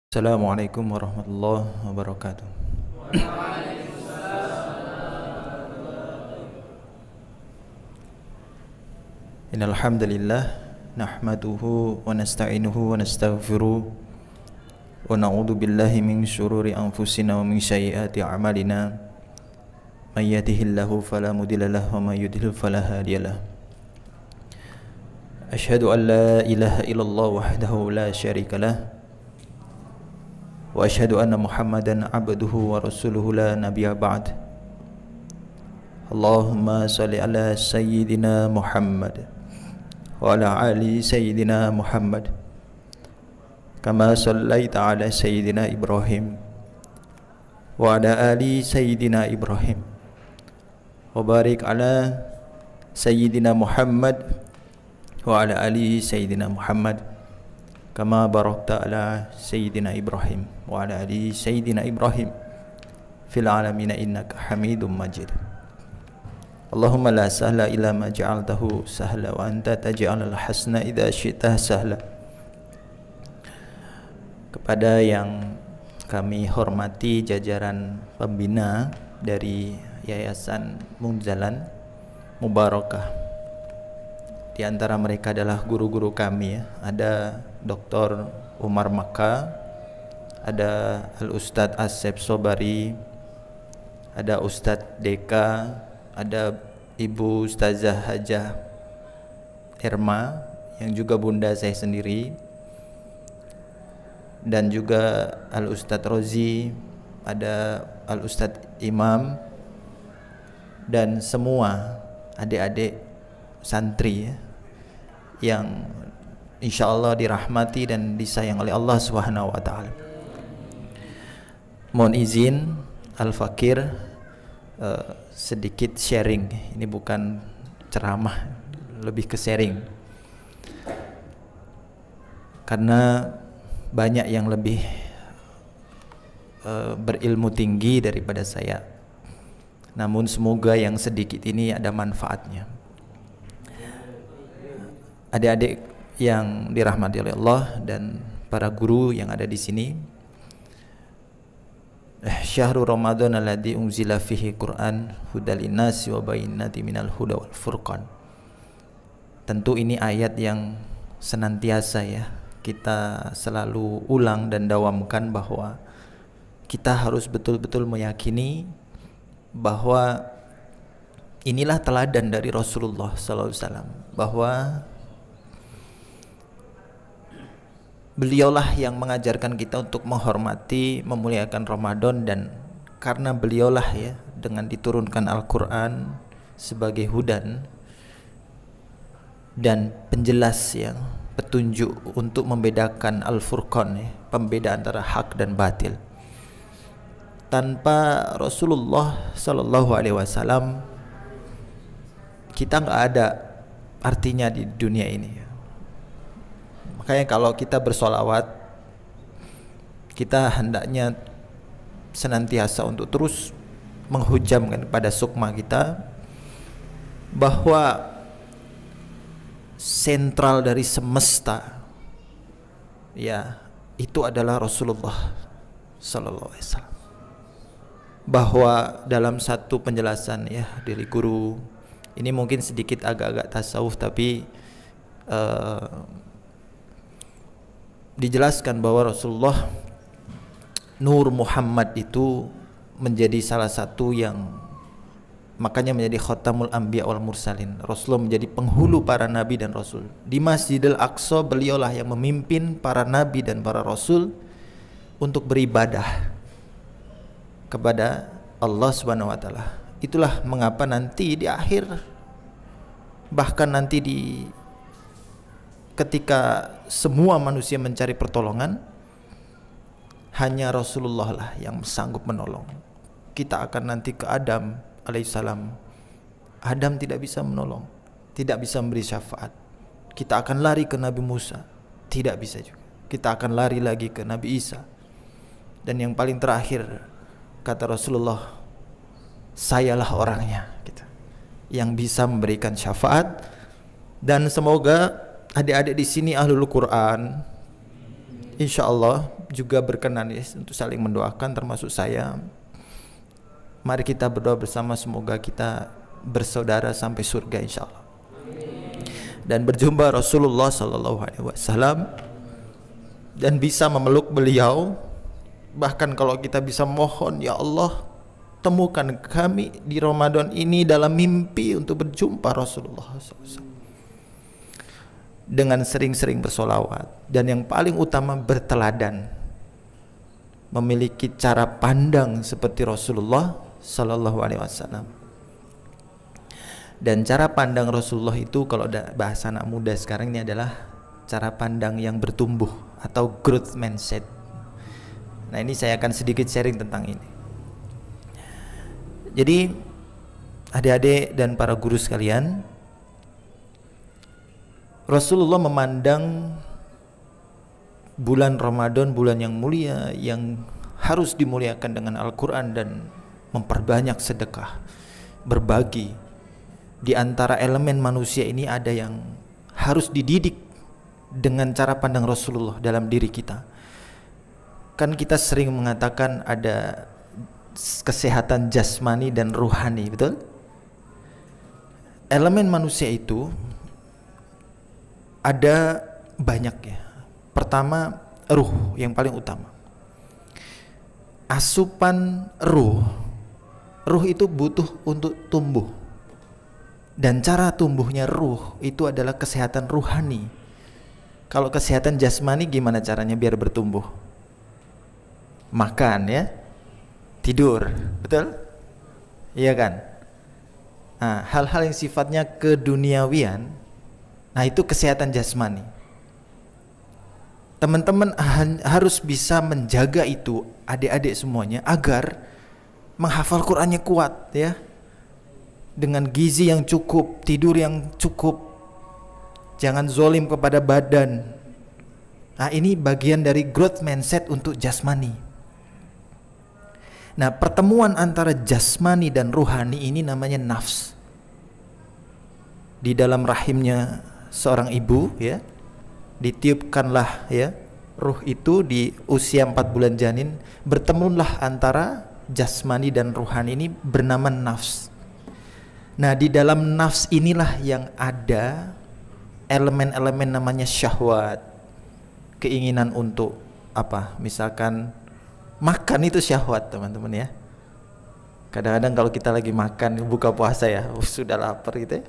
Assalamualaikum warahmatullahi wabarakatuh. Innal hamdalillah nahmaduhu wa nasta'inuhu wa nastaghfiruh wa na'udzu billahi min syururi anfusina wa min sayyiati a'malina. May yahdihillahu fala mudilla lahu wa may yudlil fala hadiyalah. Asyhadu an la ilaha illallah wahdahu la syarikalah wa asyhadu anna Muhammadan abduhu wa rasuluhu la nabiyya ba'd. Allahumma shalli ala sayyidina Muhammad wa ala ali sayyidina Muhammad kama shallaita ala sayyidina Ibrahim wa ala ali sayyidina Ibrahim wa barik ala sayyidina Muhammad wa ala ali sayyidina Muhammad kama barakta ala sayyidina Ibrahim wa ala ali sayyidina Ibrahim fil alamin innaka Hamidum Majid. Allahumma la sahla illa ma ja'altahu sahla wa anta taj'alul hasna idza syi'ta sahla. Kepada yang kami hormati jajaran pembina dari Yayasan Munzalan Mubarakah, di antara mereka adalah guru-guru kami ya. Ada Dr. Umar Maka, ada Al-Ustadz Asep Sobari, ada Ustadz Deka, ada Ibu Ustazah Hajah Erma yang juga bunda saya sendiri, dan juga Al-Ustadz Rozi, ada Al-Ustadz Imam, dan semua adik-adik santri ya, yang insyaallah dirahmati dan disayang oleh Allah Subhanahu wa taala. Mohon izin Al-Fakir sedikit sharing. Ini bukan ceramah, lebih ke sharing. Karena banyak yang lebih berilmu tinggi daripada saya. Namun semoga yang sedikit ini ada manfaatnya. Adik-adik yang dirahmati oleh Allah dan para guru yang ada di sini, Syahrul Ramadan alladzi unzila fihi Qur'an hudal linnasi wa bayyinatin minal huda wal furqan. Tentu ini ayat yang senantiasa ya kita selalu ulang dan dawamkan, bahwa kita harus betul-betul meyakini bahwa inilah teladan dari Rasulullah sallallahu alaihi wasallam, bahwa beliaulah yang mengajarkan kita untuk menghormati, memuliakan Ramadan, dan karena beliaulah ya dengan diturunkan Al-Quran sebagai hudan dan penjelas ya, petunjuk untuk membedakan Al-Furqan ya, pembeda antara hak dan batil. Tanpa Rasulullah Sallallahu Alaihi Wasallam kita nggak ada artinya di dunia ini ya. Makanya kalau kita bersolawat, kita hendaknya senantiasa untuk terus menghujamkan pada sukma kita bahwa sentral dari semesta ya itu adalah Rasulullah Sallallahu Alaihi Wasallam. Bahwa dalam satu penjelasan ya dari guru, ini mungkin sedikit agak-agak tasawuf, tapi dijelaskan bahwa Rasulullah Nur Muhammad itu menjadi salah satu yang makanya menjadi khatamul anbiya wal mursalin. Rasulullah menjadi penghulu para nabi dan rasul. Di Masjidil Aqsa beliaulah yang memimpin para nabi dan para rasul untuk beribadah kepada Allah Subhanahu wa taala. Itulah mengapa nanti di akhir, bahkan nanti di ketika semua manusia mencari pertolongan, hanya Rasulullah lah yang sanggup menolong. Kita akan nanti ke Adam alaihissalam. Adam tidak bisa menolong, tidak bisa memberi syafaat. Kita akan lari ke Nabi Musa, tidak bisa juga. Kita akan lari lagi ke Nabi Isa. Dan yang paling terakhir, kata Rasulullah, sayalah orangnya gitu, yang bisa memberikan syafaat. Dan semoga adik-adik di sini ahlul Quran, insyaallah juga berkenan ya untuk saling mendoakan, termasuk saya. Mari kita berdoa bersama, semoga kita bersaudara sampai surga insyaallah. Dan berjumpa Rasulullah sallallahu alaihi wasallam dan bisa memeluk beliau. Bahkan kalau kita bisa mohon, ya Allah, temukan kami di Ramadan ini dalam mimpi untuk berjumpa Rasulullah SAW. Dengan sering-sering bersolawat, dan yang paling utama berteladan, memiliki cara pandang seperti Rasulullah Sallallahu Alaihi Wasallam. Dan cara pandang Rasulullah itu, kalau bahasa anak muda sekarang ini, adalah cara pandang yang bertumbuh atau growth mindset. Nah, ini saya akan sedikit sharing tentang ini. Jadi adik-adik dan para guru sekalian, Rasulullah memandang bulan Ramadan, bulan yang mulia, yang harus dimuliakan dengan Al-Quran dan memperbanyak sedekah, berbagi. Di antara elemen manusia ini ada yang harus dididik dengan cara pandang Rasulullah dalam diri kita. Kan kita sering mengatakan ada kesehatan jasmani dan ruhani, betul? Elemen manusia itu ada banyak ya. Pertama, ruh yang paling utama. Asupan ruh itu butuh untuk tumbuh. Dan cara tumbuhnya ruh itu adalah kesehatan ruhani. Kalau kesehatan jasmani gimana caranya biar bertumbuh? Makan ya, tidur, betul? Iya kan? Nah, hal-hal yang sifatnya keduniawian, nah itu kesehatan jasmani. Teman-teman harus bisa menjaga itu, adik-adik semuanya, agar menghafal Qur'annya kuat ya. Dengan gizi yang cukup, tidur yang cukup, jangan zolim kepada badan. Nah, ini bagian dari growth mindset untuk jasmani. Nah, pertemuan antara jasmani dan ruhani ini namanya nafs. Di dalam rahimnya seorang ibu ya, ditiupkanlah ya ruh itu di usia 4 bulan janin, bertemulah antara jasmani dan ruhani ini bernama nafs. Nah, di dalam nafs inilah yang ada elemen-elemen namanya syahwat, keinginan untuk apa? Misalkan makan itu syahwat, teman-teman ya. Kadang-kadang kalau kita lagi makan buka puasa ya, sudah lapar gitu ya.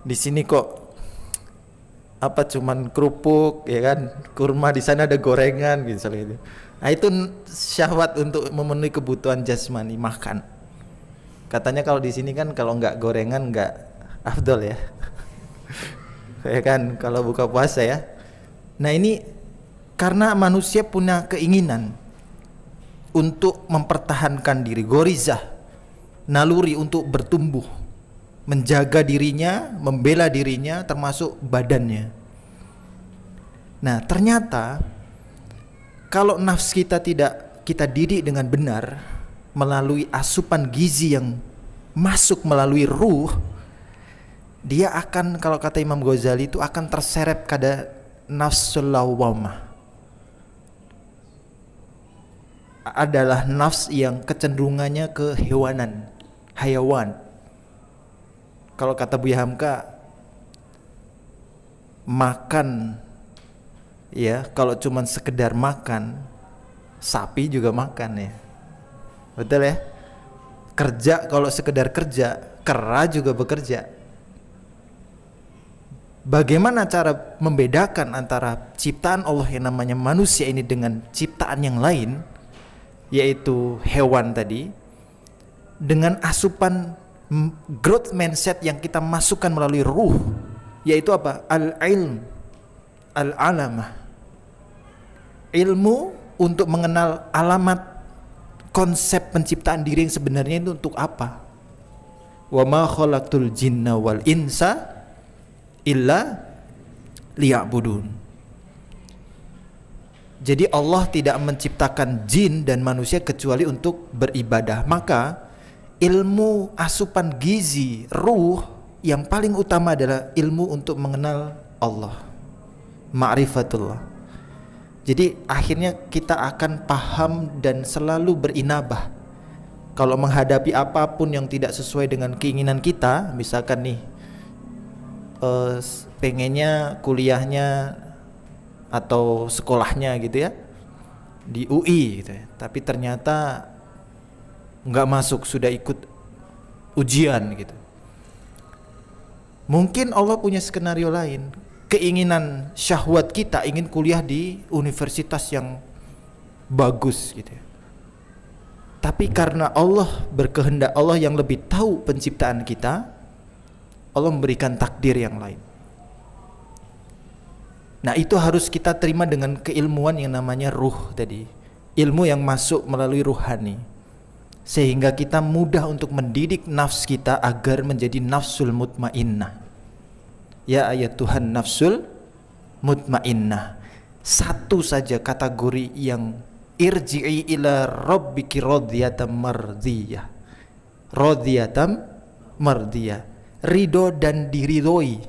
Di sini kok apa cuman kerupuk ya kan, kurma, di sana ada gorengan misalnya gitu. Nah, itu syahwat untuk memenuhi kebutuhan jasmani, makan. Katanya kalau di sini kan kalau nggak gorengan nggak afdol ya. Ya kan kalau buka puasa ya. Nah, ini karena manusia punya keinginan untuk mempertahankan diri, gorizah, naluri untuk bertumbuh, menjaga dirinya, membela dirinya, termasuk badannya. Nah, ternyata kalau nafs kita tidak kita didik dengan benar melalui asupan gizi yang masuk melalui ruh, dia akan, kalau kata Imam Ghazali, itu akan terseret pada nafsul lawwamah. Adalah nafs yang kecenderungannya ke hewanan, hayawan. Kalau kata Buya Hamka, makan ya, kalau cuman sekedar makan, sapi juga makan ya, betul ya. Kerja kalau sekedar kerja, kera juga bekerja. Bagaimana cara membedakan antara ciptaan Allah yang namanya manusia ini dengan ciptaan yang lain, yaitu hewan tadi, dengan asupan growth mindset yang kita masukkan melalui ruh, yaitu apa? Al-ilm, al-alamah, ilmu untuk mengenal alamat konsep penciptaan diri yang sebenarnya itu untuk apa. Wa ma khalaqtul jinna wal insa illa liya'budun. Jadi Allah tidak menciptakan jin dan manusia kecuali untuk beribadah. Maka ilmu asupan gizi ruh yang paling utama adalah ilmu untuk mengenal Allah, ma'rifatullah. Jadi akhirnya kita akan paham dan selalu berinabah. Kalau menghadapi apapun yang tidak sesuai dengan keinginan kita, misalkan nih pengennya kuliahnya atau sekolahnya gitu ya di UI gitu ya, tapi ternyata nggak masuk, sudah ikut ujian gitu. Mungkin Allah punya skenario lain. Keinginan syahwat kita ingin kuliah di universitas yang bagus gitu ya. Tapi karena Allah berkehendak, Allah yang lebih tahu penciptaan kita, Allah memberikan takdir yang lain. Nah, itu harus kita terima dengan keilmuan yang namanya ruh tadi. Ilmu yang masuk melalui ruhani. Sehingga kita mudah untuk mendidik nafs kita agar menjadi nafsul mutmainnah. Ya ayat Tuhan nafsul mutmainnah. Satu saja kategori yang irji'i ila rabbiki radiyatan mardiyah. Radiyatan mardiyah. Ridho dan diridhoi.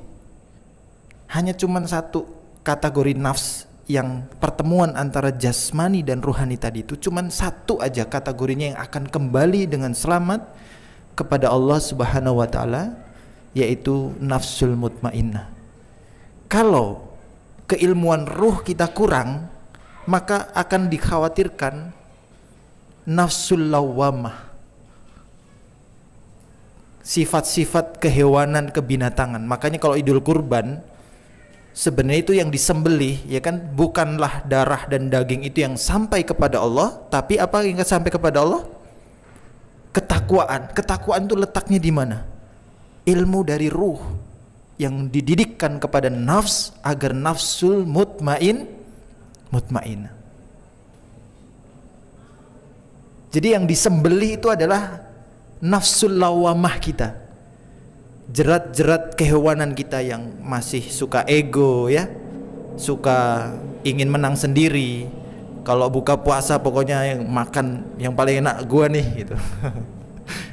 Hanya cuman satu kategori nafs yang pertemuan antara jasmani dan ruhani tadi itu cuman satu aja kategorinya yang akan kembali dengan selamat kepada Allah Subhanahu wa taala, yaitu nafsul mutmainnah. Kalau keilmuan ruh kita kurang, maka akan dikhawatirkan nafsul lawamah, sifat-sifat kehewanan, kebinatangan. Makanya kalau Idul Kurban sebenarnya itu yang disembelih ya kan bukanlah darah dan daging itu yang sampai kepada Allah, tapi apa yang sampai kepada Allah? Ketakwaan. Ketakwaan itu letaknya di mana? Ilmu dari ruh yang dididikkan kepada nafs agar nafsul mutmainnah. Jadi yang disembelih itu adalah nafsul lawamah kita, jerat-jerat kehewanan kita yang masih suka ego ya, suka ingin menang sendiri. Kalau buka puasa pokoknya yang makan yang paling enak gua nih gitu.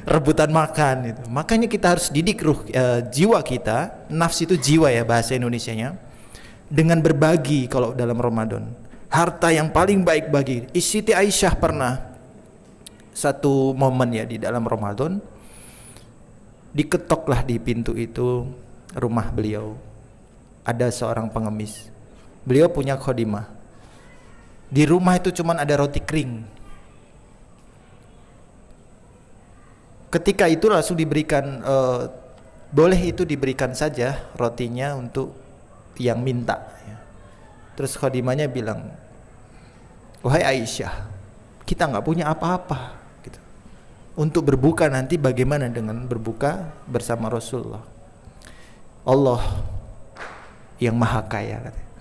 Rebutan makan itu. Makanya kita harus didik jiwa kita, nafs itu jiwa ya bahasa Indonesianya, dengan berbagi kalau dalam Ramadan. Harta yang paling baik bagi. Siti Aisyah pernah satu momen ya di dalam Ramadan, diketoklah di pintu itu rumah beliau. Ada seorang pengemis. Beliau punya khodimah. Di rumah itu cuman ada roti kering. Ketika itu langsung diberikan, boleh itu diberikan saja rotinya untuk yang minta ya. Terus khodimahnya bilang, wahai Aisyah, kita nggak punya apa-apa gitu. Untuk berbuka nanti bagaimana dengan berbuka bersama Rasulullah? Allah yang maha kaya katanya.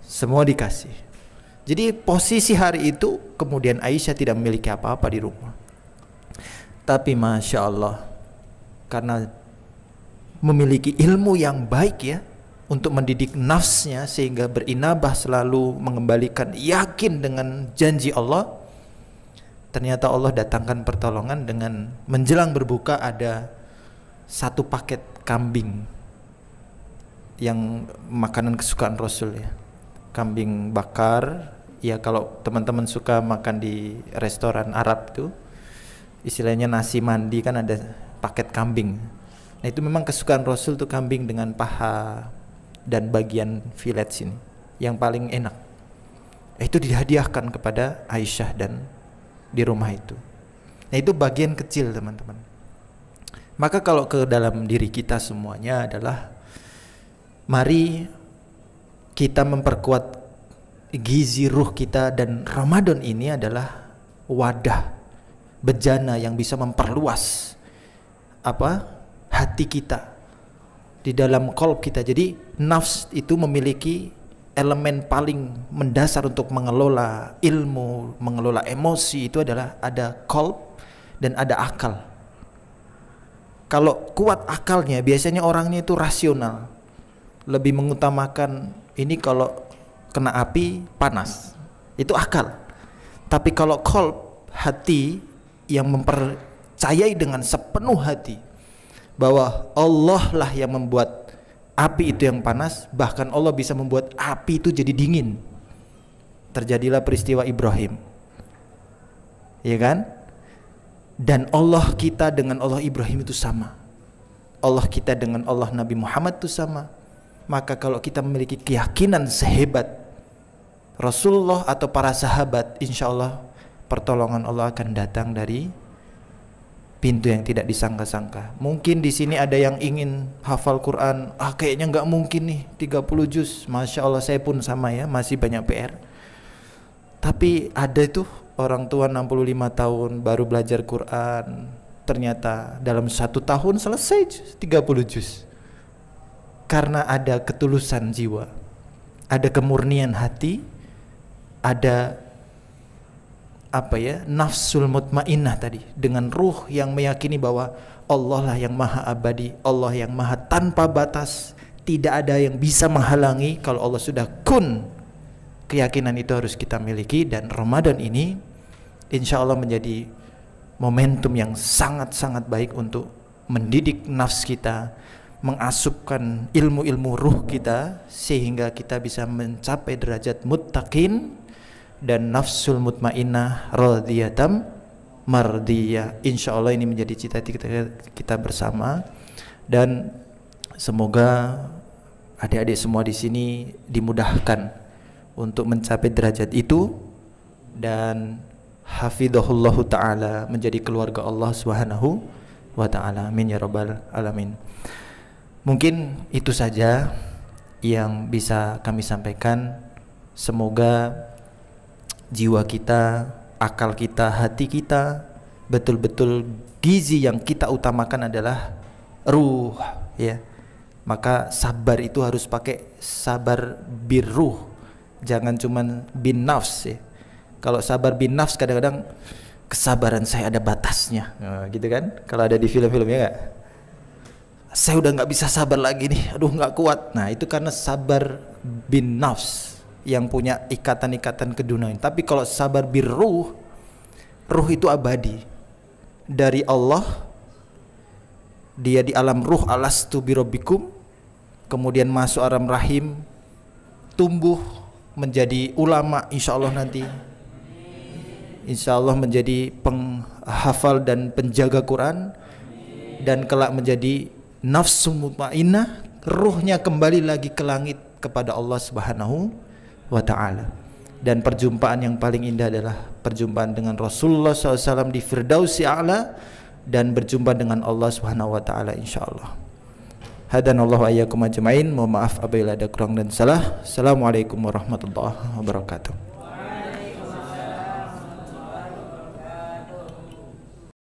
Semua dikasih. Jadi posisi hari itu kemudian Aisyah tidak memiliki apa-apa di rumah. Tapi Masya Allah, karena memiliki ilmu yang baik ya, untuk mendidik nafsnya sehingga berinabah selalu mengembalikan yakin dengan janji Allah, ternyata Allah datangkan pertolongan dengan menjelang berbuka ada satu paket kambing yang makanan kesukaan Rasul ya, kambing bakar ya. Kalau teman-teman suka makan di restoran Arab tuh istilahnya nasi mandi kan ada paket kambing. Nah itu memang kesukaan Rasul tuh kambing dengan paha dan bagian filet sini yang paling enak. Itu dihadiahkan kepada Aisyah dan di rumah itu. Nah itu bagian kecil teman-teman. Maka kalau ke dalam diri kita semuanya adalah mari kita memperkuat gizi ruh kita, dan Ramadan ini adalah wadah bejana yang bisa memperluas hati kita di dalam qalb kita. Jadi nafs itu memiliki elemen paling mendasar untuk mengelola ilmu, mengelola emosi, itu adalah ada qalb dan ada akal. Kalau kuat akalnya biasanya orangnya itu rasional, lebih mengutamakan ini kalau kena api panas, itu akal. Tapi kalau qalb, hati yang mempercayai dengan sepenuh hati bahwa Allah lah yang membuat api itu yang panas, bahkan Allah bisa membuat api itu jadi dingin. terjadilah peristiwa Ibrahim, ya kan? Dan Allah kita dengan Allah Ibrahim itu sama, Allah kita dengan Allah Nabi Muhammad itu sama. Maka kalau kita memiliki keyakinan sehebat Rasulullah atau para sahabat, insya Allah pertolongan Allah akan datang dari pintu yang tidak disangka-sangka. Mungkin di sini ada yang ingin hafal Quran, kayaknya nggak mungkin nih 30 juz. Masya Allah, saya pun sama ya, masih banyak PR. Tapi ada itu orang tua 65 tahun baru belajar Quran, ternyata dalam 1 tahun selesai 30 juz. Karena ada ketulusan jiwa, ada kemurnian hati, ada nafsul mutmainnah tadi, dengan ruh yang meyakini bahwa Allah lah yang maha abadi, Allah yang maha tanpa batas, tidak ada yang bisa menghalangi. Kalau Allah sudah kun, keyakinan itu harus kita miliki. Dan Ramadan ini insya Allah menjadi momentum yang sangat-sangat baik untuk mendidik nafs kita, mengasupkan ilmu-ilmu ruh kita, sehingga kita bisa mencapai derajat muttaqin dan nafsul mutmainnah radhiyatam mardiyah. Insyaallah ini menjadi cita-cita kita bersama, dan semoga adik-adik semua di sini dimudahkan untuk mencapai derajat itu, dan hafidhahullahu taala menjadi keluarga Allah Subhanahu wa taala. Amin ya rabbal alamin. Mungkin itu saja yang bisa kami sampaikan. Semoga jiwa kita, akal kita, hati kita betul-betul gizi yang kita utamakan adalah ruh, ya. Maka sabar itu harus pakai sabar birruh, jangan cuman bin nafs, ya. Kalau sabar bin nafs kadang-kadang kesabaran saya ada batasnya, gitu kan? Kalau ada di film-filmnya nggak? Saya udah nggak bisa sabar lagi nih, aduh nggak kuat. Nah itu karena sabar bin nafs yang punya ikatan-ikatan keduniaan. Tapi kalau sabar birruh, ruh itu abadi dari Allah, dia di alam ruh, alastu birabbikum, kemudian masuk alam rahim, tumbuh menjadi ulama insya Allah nanti, insya Allah menjadi penghafal dan penjaga Quran, dan kelak menjadi nafsu mutmainnah, ruhnya kembali lagi ke langit kepada Allah Subhanahu wa ta'ala. Dan perjumpaan yang paling indah adalah perjumpaan dengan Rasulullah SAW di Firdausi A'la, dan berjumpa dengan Allah Subhanahu wa ta'ala insyaallah. Hadanallahu ayyakum ajmain. Mohon maaf apabila ada kurang dan salah. Assalamualaikum warahmatullahi wabarakatuh.